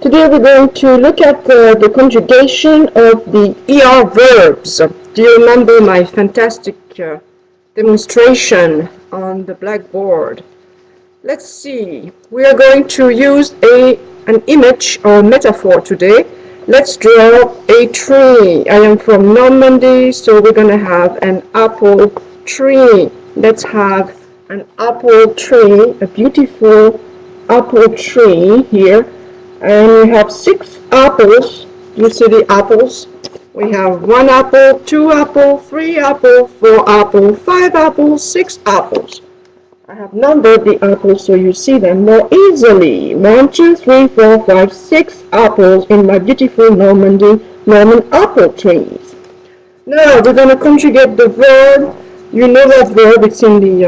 Today we're going to look at the conjugation of the ER verbs. Do you remember my fantastic demonstration on the blackboard? Let's see. We are going to use an image or metaphor today. Let's draw a tree. I am from Normandy, so we're going to have an apple tree. Let's have an apple tree, a beautiful apple tree here. And we have 6 apples. You see the apples? We have 1 apple, 2 apples, 3 apples, 4 apples, 5 apples, 6 apples. I have numbered the apples so you see them more easily. 1, 2, 3, 4, 5, 6 apples in my beautiful Norman apple trees. Now we're going to conjugate the verb. You know that verb, it's in the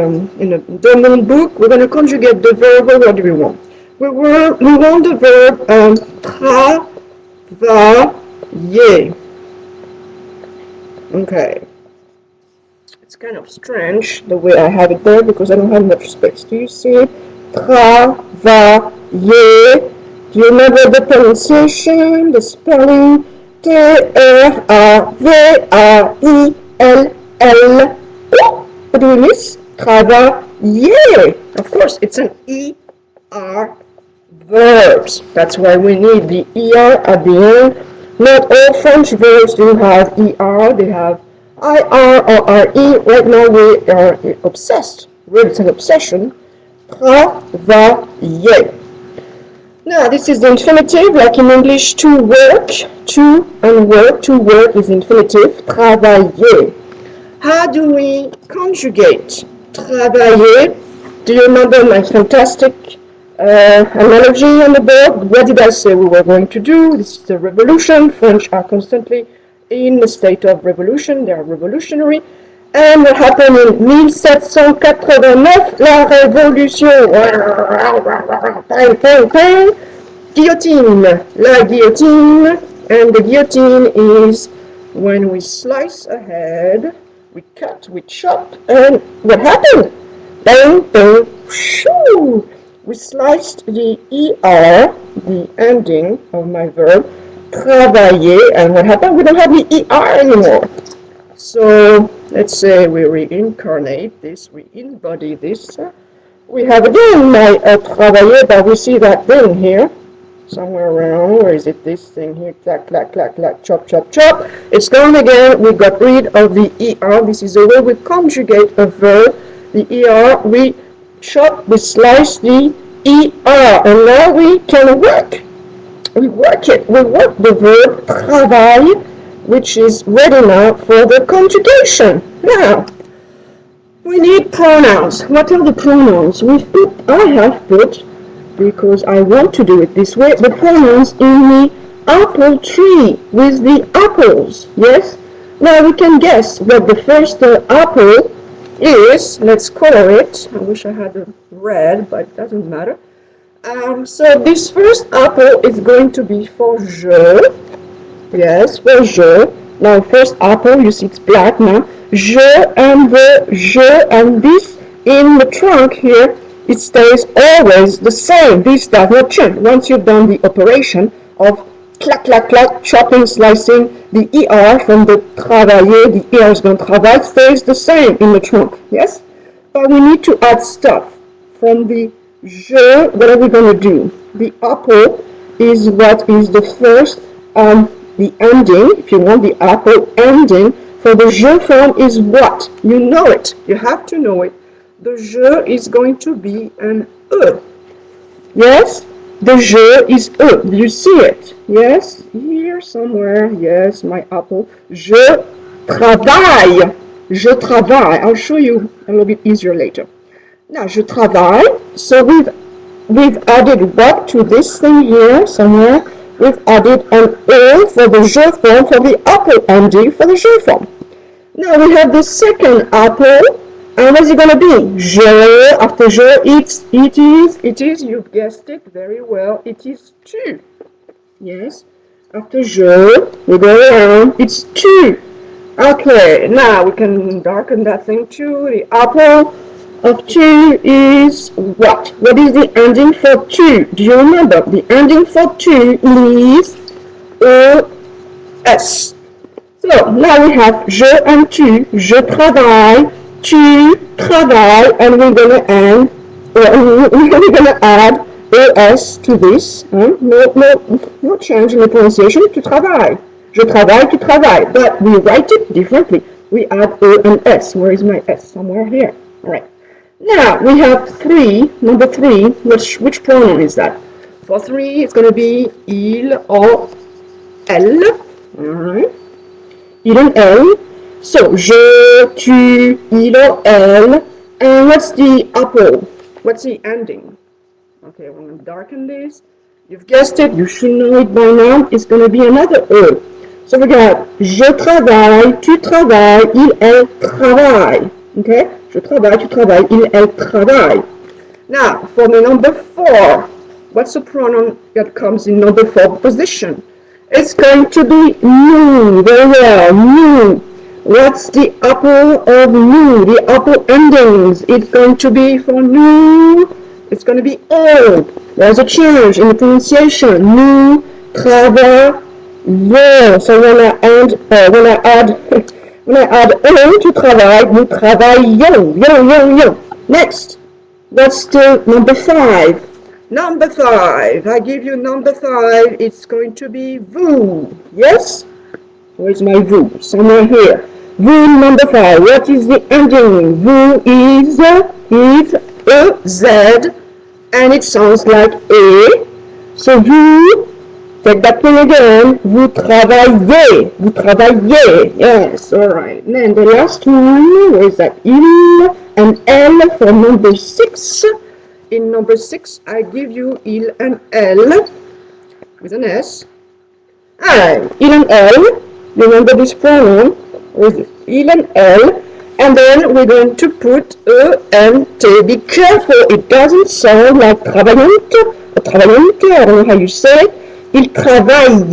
German book. We're going to conjugate the verb. What do we want? We want the verb travailler. Okay. It's kind of strange the way I have it there because I don't have much space. Do you see it? Travailler. Do you remember the pronunciation, the spelling? T-R-A-V-A-I-L-L. Oh, what do we miss? Travailler. Of course, it's an ER verbs. That's why we need the ER at the end. Not all French verbs do have ER. They have IR or RE. Right now we are obsessed. It's an obsession. Travailler. Now this is the infinitive, like in English, to work. To and work. To work is infinitive. Travailler. How do we conjugate travailler? Do you remember my fantastic analogy on the board? What did I say we were going to do? This is the revolution. French are constantly in a state of revolution. They are revolutionary. And what happened in 1789? La révolution. Bang, bang, bang. Guillotine. La guillotine. And the guillotine is when we slice a head, we cut, we chop, and what happened? Bang, bang, shoo! We sliced the ER, the ending of my verb, travailler, and what happened? We don't have the ER anymore. So let's say we reincarnate this, we embody this. We have again my travailler, but we see that thing here, somewhere around. Where is it? This thing here, clack, clack, clack, clack, chop, chop, chop. It's gone again. We got rid of the ER. This is the way we conjugate a verb. The ER, we chop, we slice the ER, and now we can work. We work it. We work the verb travail, which is ready now for the conjugation. Now, we need pronouns. What are the pronouns? I have put, because I want to do it this way, the pronouns in the apple tree with the apples. Yes? Now we can guess what the first apple is. Let's color it. I wish I had a red, but it doesn't matter. So this first apple is going to be for je. Yes, for je. Now first apple, you see it's black now. Je and the je, and this in the trunk here, it stays always the same. This does not change. Once you've done the operation of clack, clack, clack, chopping, slicing, the ER from the travailler, the ER is going to travail, stays the same in the trunk. Yes? But we need to add stuff. From the je, what are we going to do? The apple is what is the first, the ending, if you want, the apple ending. For the je form is what? You know it. You have to know it. The je is going to be an E. Yes? The je is E. Do you see it? Yes? Here somewhere. Yes, my apple. Je travaille. Je travaille. I'll show you a little bit easier later. Now, je travaille. So we've added what to this thing here somewhere? We've added an E for the je form, for the apple ending for the je form. Now we have the second apple. And what's it going to be? Je, after je, it is, you've guessed it very well, it is tu. Yes, after je, we go around, it's tu. Okay, now we can darken that thing too, the apple. of tu is what? What is the ending for tu? Do you remember? The ending for tu is es. So now we have je and tu. Je travaille, tu travailles, and we're gonna add es to this. No change in the pronunciation. Tu travailles. Je travaille, tu travailles. But we write it differently. We add and s. Where is my s? Somewhere here. All right. Now we have three. Number three. Which pronoun is that? For three, it's going to be il or elle. All right. Il and elle. So je, tu, il or elle. And what's the apple? What's the ending? Okay, we're going to darken this. You've guessed it. You should know it by now. It's going to be another e. So we got je travaille, tu travailles, il, elle travaille. Okay? Je travaille, tu travailles, il, elle travaille. Now, for the number four, what's the pronoun that comes in number four position? It's going to be nous. Very well, nous. What's the apple of nous? The apple endings. It's going to be for nous. It's going to be o. There's a change in the pronunciation. Nous travaillons. So when I add o to travail, nous travaillons. Yo. Next, what's still number five? Number five. I give you number five. It's going to be vous. Yes? Where's my vous? Somewhere here. Vous number five. What is the ending? Vous is z, and it sounds like a. So vous. Take that thing again. Vous travaillez. Vous travaillez. Yes, all right. And then the last one, where is that? Il and elle for number six. In number six, I give you il and elle with an S. And il and elle. Remember this pronoun with il and elle. And then we're going to put e and t. Be careful. It doesn't sound like travaillante or travaillante. I don't know how you say it. Il travaille,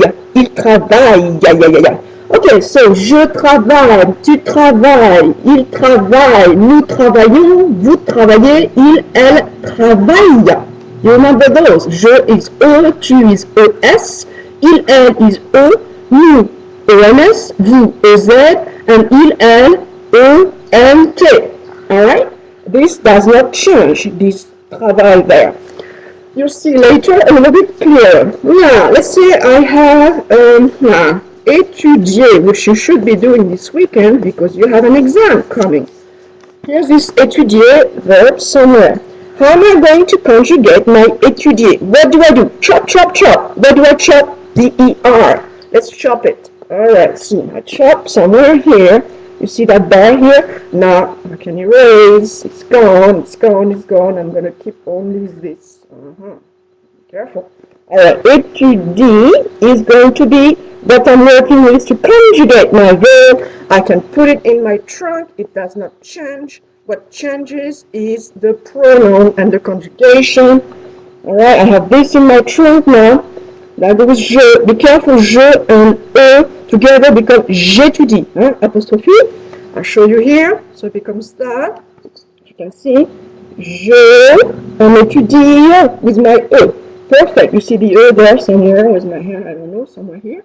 Okay, so je travaille, tu travailles, il travaille, nous travaillons, vous travaillez, il, elle travaille. You remember those? Je is E, tu is ES, il, elle is E, nous ENS, vous EZ, and il, elle ENT. Alright? This does not change, this travail there. You'll see later a little bit clearer. Now, let's say I have étudier, which you should be doing this weekend because you have an exam coming. Here's this étudier verb somewhere. How am I going to conjugate my étudier? What do I do? Chop, chop, chop. Where do I chop? The ER. Let's chop it. Alright, see, I chop somewhere here. You see that bar here? Now, I can erase. It's gone, it's gone, it's gone. I'm going to keep only this. Careful. Alright, étudier is going to be what I'm working with to conjugate my verb. I can put it in my trunk. It does not change. What changes is the pronoun and the conjugation. Alright, I have this in my trunk now. That goes je. Be careful, je and e together become j'étudie. Apostrophe. I'll show you here. So it becomes that. You can see. Je on étudie with my e. Perfect. You see the e there somewhere. Where's my hand? I don't know. Somewhere here.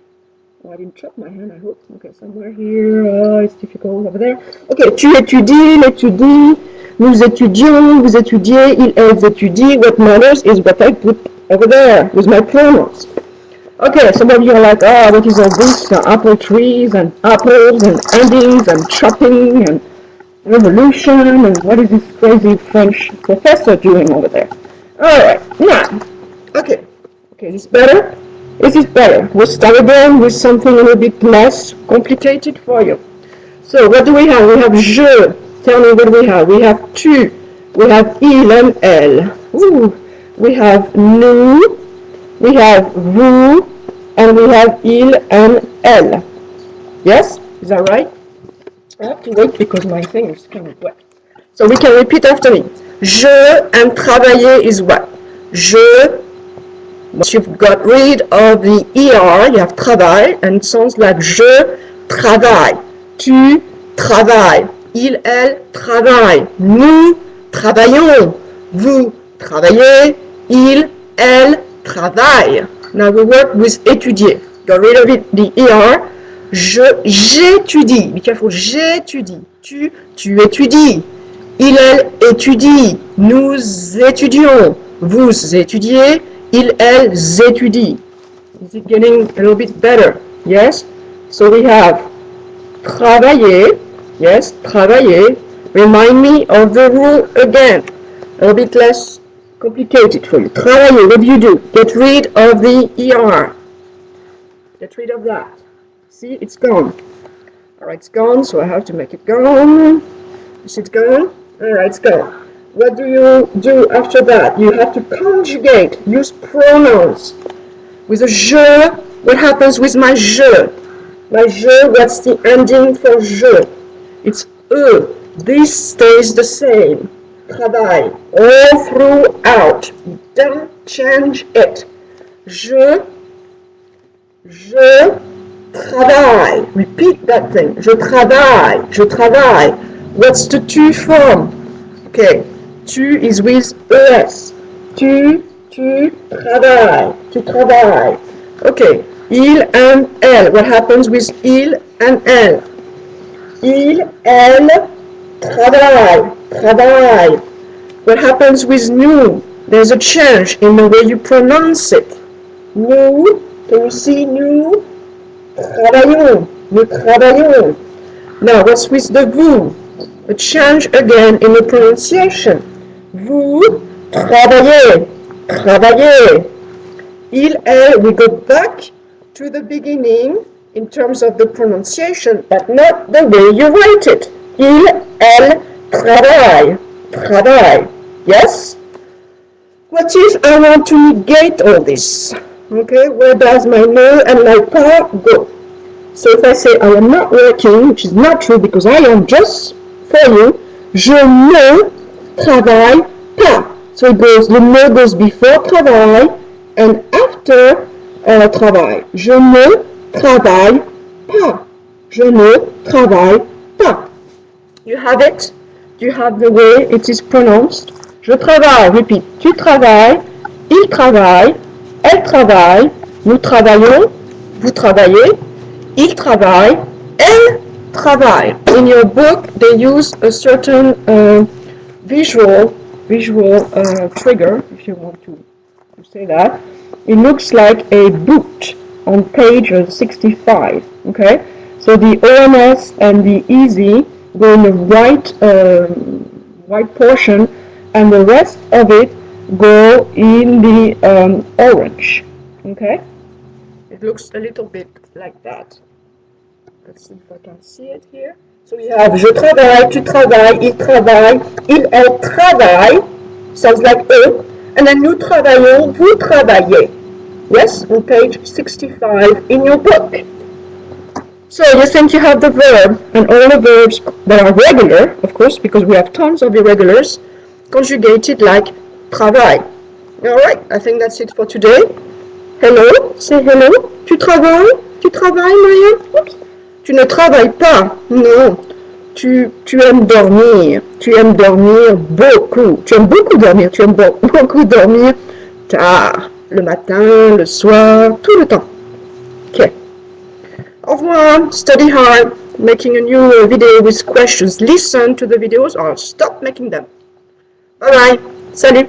Oh, I didn't chop my hand, I hope. Okay, somewhere here. Oh, it's difficult over there. Okay, tu étudies, il étudie, nous étudions, vous étudiez, il, elles étudient. What matters is what I put over there with my pronouns. Okay, some of you are like, oh, what is all this? Apple trees and apples and endings and chopping and revolution and what is this crazy French professor doing over there? Alright, now, okay, is this better? This is better. We'll start again with something a little bit less complicated for you. So what do we have? We have je. Tell me what we have. We have tu. We have il and elle. Ooh. We have nous. We have vous. And we have il and elle. Yes? Is that right? I have to wait because my thing is kind of wet. So we can repeat after me. Je and travailler is what? Je. Once you've got rid of the ER, you have travail, and it sounds like je travaille. Tu travailles. Il, elle travaille. Nous travaillons. Vous travaillez. Il, elle travaille. Now we work with étudier. Get rid of it, the ER. J'étudie. Be careful. J'étudie. Tu étudies. Il, elle étudie. Nous étudions. Vous étudiez. Ils, elles étudient. Is it getting a little bit better? Yes? So we have travailler. Yes, travailler. Remind me of the rule again. A little bit less complicated for you. Travailler, what do you do? Get rid of the ER. Get rid of that. See, it's gone. Alright, it's gone, so I have to make it gone. Is it gone? Alright, it's gone. What do you do after that? You have to conjugate, use pronouns. With a je, what happens with my je? My je, what's the ending for je? It's e. This stays the same. Travail, all throughout. Don't change it. Je travaille. Repeat that thing. Je travaille. What's the tu from? Okay, tu is with es. Tu travailles. Okay, il and elle. What happens with il and elle? Il, elle, travaille. What happens with nous? There's a change in the way you pronounce it. Nous, can you see nous? Nous travaillons. Now, what's with the vous? A change again in the pronunciation. Vous travaillez. Il, elle, we go back to the beginning in terms of the pronunciation, but not the way you write it. Il, elle, travaille. Yes? What if I want to negate all this? Okay, where does my ne and my pas go? So if I say I am not working, which is not true because I am just for you, je ne travaille pas. So it goes, le ne goes before travail and after travail. Je ne travaille pas. You have it? Do you have the way it is pronounced? Je travaille, repeat. Tu travailles, il travaille, elle travaille, nous travaillons, vous travaillez, il travaille, elle travaille. In your book, they use a certain visual trigger, if you want to say that. It looks like a boot on page 65. Okay, so the ONS and the easy go in the white portion, and the rest of it go in the orange. Okay, it looks a little bit like that. Let's see if I can see it here. So we have je travaille, tu travailles, il travaille, il, elle travaille, sounds like eux, and then nous travaillons, vous travaillez. Yes, on page 65 in your book. So you think you have the verb and all the verbs that are regular, of course, because we have tons of irregulars, conjugated like travail. Alright, I think that's it for today. Hello, say hello. Tu travailles? Tu travailles, Maya? Oops. Tu ne travailles pas. Non. Tu aimes dormir. Tu aimes dormir beaucoup. Tu aimes beaucoup dormir. Tu aimes beaucoup dormir tard. Le matin, le soir, tout le temps. Okay. Au revoir. Study hard. Making a new video with questions. Listen to the videos or stop making them. Bye bye. Salut.